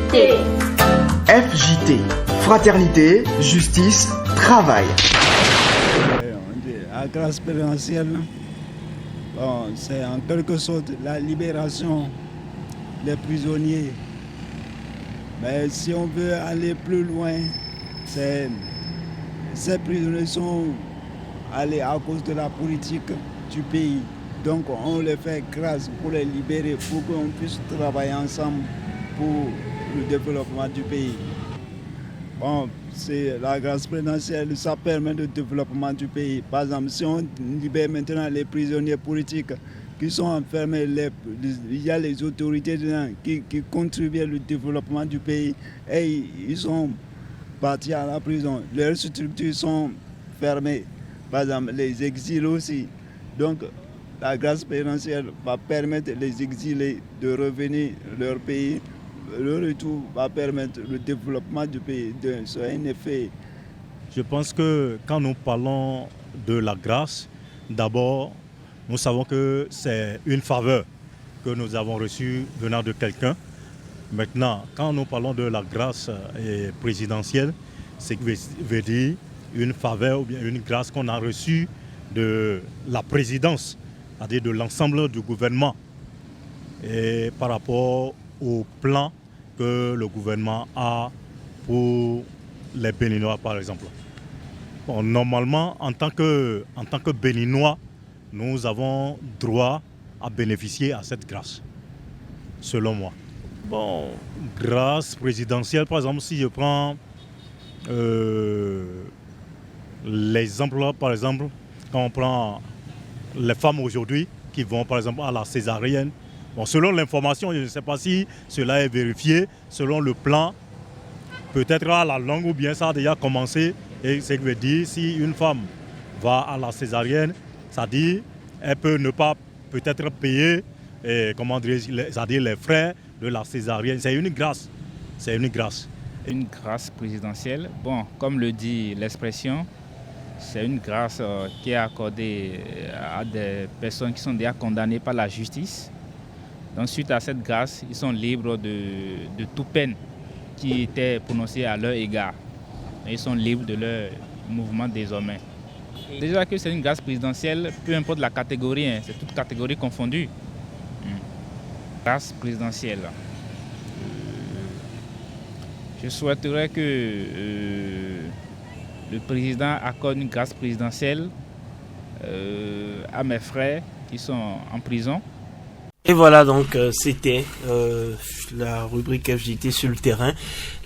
FJT. FJT, fraternité, justice, travail. La grâce présidentielle, c'est en quelque sorte la libération des prisonniers. Mais si on veut aller plus loin, ces prisonniers sont allés à cause de la politique du pays. Donc on les fait grâce pour les libérer, pour qu'on puisse travailler ensemble pour le développement du pays. Bon, c'est la grâce présidentielle, ça permet le développement du pays. Par exemple, si on libère maintenant les prisonniers politiques qui sont enfermés, il y a les autorités qui contribuent au développement du pays et ils sont partis à la prison. Leurs structures sont fermées. Par exemple, les exilés aussi. Donc, la grâce présidentielle va permettre les exilés de revenir à leur pays. Le retour va permettre le développement du pays. C'est un effet. Je pense que quand nous parlons de la grâce, d'abord, nous savons que c'est une faveur que nous avons reçue venant de quelqu'un. Maintenant, quand nous parlons de la grâce présidentielle, c'est que veut dire une faveur ou bien une grâce qu'on a reçue de la présidence, c'est-à-dire de l'ensemble du gouvernement, et par rapport au plan que le gouvernement a pour les Béninois, par exemple. Bon, normalement, en tant que Béninois, nous avons droit à bénéficier à cette grâce, selon moi. Bon, grâce présidentielle, par exemple, si je prends l'exemple, par exemple, quand on prend les femmes aujourd'hui qui vont, par exemple, à la césarienne. Bon, selon l'information, je ne sais pas si cela est vérifié, selon le plan, peut-être à la longue ou bien ça a déjà commencé. Et ce qui veut dire, si une femme va à la césarienne, ça dit elle peut ne pas peut-être payer c'est-à-dire les frais de la césarienne. C'est une grâce. C'est une grâce. Une grâce présidentielle, bon, comme le dit l'expression, c'est une grâce qui est accordée à des personnes qui sont déjà condamnées par la justice. Donc, suite à cette grâce, ils sont libres de toute peine qui était prononcée à leur égard. Et ils sont libres de leur mouvement désormais. Déjà que c'est une grâce présidentielle, peu importe la catégorie, hein, c'est toute catégorie confondue. Grâce présidentielle. Je souhaiterais que le président accorde une grâce présidentielle à mes frères qui sont en prison. Et voilà, donc c'était la rubrique FJT sur le terrain.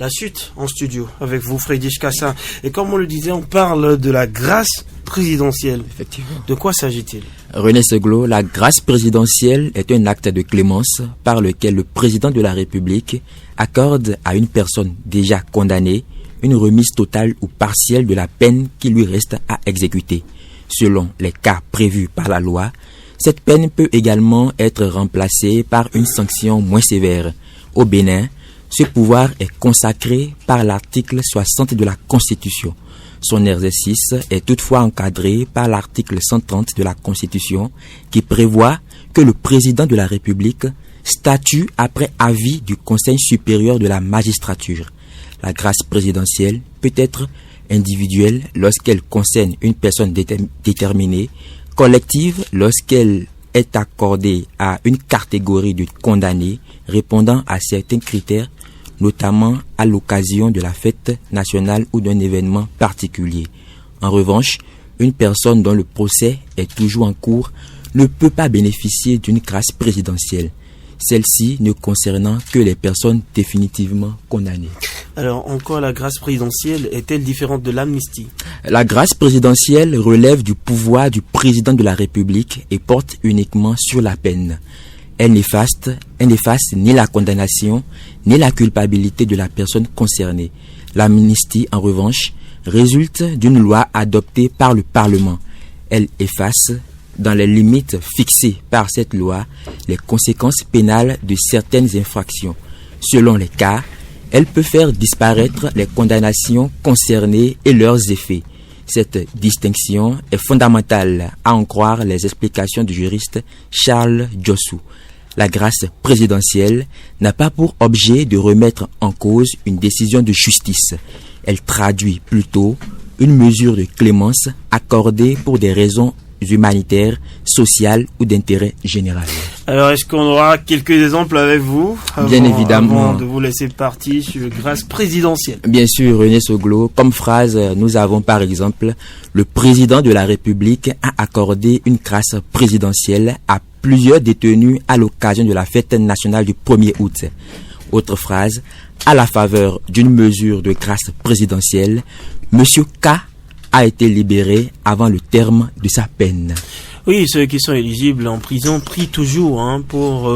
La suite en studio avec vous, Frédéric Kassa. Et comme on le disait, on parle de la grâce présidentielle. Effectivement. De quoi s'agit-il? René Seglo, la grâce présidentielle est un acte de clémence par lequel le président de la République accorde à une personne déjà condamnée une remise totale ou partielle de la peine qui lui reste à exécuter. Selon les cas prévus par la loi, cette peine peut également être remplacée par une sanction moins sévère. Au Bénin, ce pouvoir est consacré par l'article 60 de la Constitution. Son exercice est toutefois encadré par l'article 130 de la Constitution qui prévoit que le président de la République statue après avis du Conseil supérieur de la magistrature. La grâce présidentielle peut être individuelle lorsqu'elle concerne une personne déterminée, collective lorsqu'elle est accordée à une catégorie de condamnés répondant à certains critères, notamment à l'occasion de la fête nationale ou d'un événement particulier. En revanche, une personne dont le procès est toujours en cours ne peut pas bénéficier d'une grâce présidentielle, celle-ci ne concernant que les personnes définitivement condamnées. Alors, encore, la grâce présidentielle est-elle différente de l'amnistie? La grâce présidentielle relève du pouvoir du président de la République et porte uniquement sur la peine. Elle n'efface ni la condamnation, ni la culpabilité de la personne concernée. L'amnistie, en revanche, résulte d'une loi adoptée par le Parlement. Elle efface, dans les limites fixées par cette loi, les conséquences pénales de certaines infractions. Selon les cas, elle peut faire disparaître les condamnations concernées et leurs effets. Cette distinction est fondamentale, à en croire les explications du juriste Charles Djossou. La grâce présidentielle n'a pas pour objet de remettre en cause une décision de justice. Elle traduit plutôt une mesure de clémence accordée pour des raisons humanitaires, sociales ou d'intérêt général. Alors, est-ce qu'on aura quelques exemples avec vous Bien évidemment. Avant de vous laisser partir sur grâce présidentielle. Bien sûr, René Soglo. Comme phrase, nous avons par exemple, le président de la République a accordé une grâce présidentielle à plusieurs détenus à l'occasion de la fête nationale du 1er août. Autre phrase, à la faveur d'une mesure de grâce présidentielle, Monsieur K a été libéré avant le terme de sa peine. Oui, ceux qui sont éligibles en prison prient toujours pour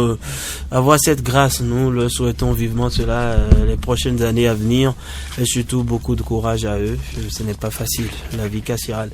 avoir cette grâce. Nous leur souhaitons vivement cela les prochaines années à venir et surtout beaucoup de courage à eux. Ce n'est pas facile, la vie carcérale.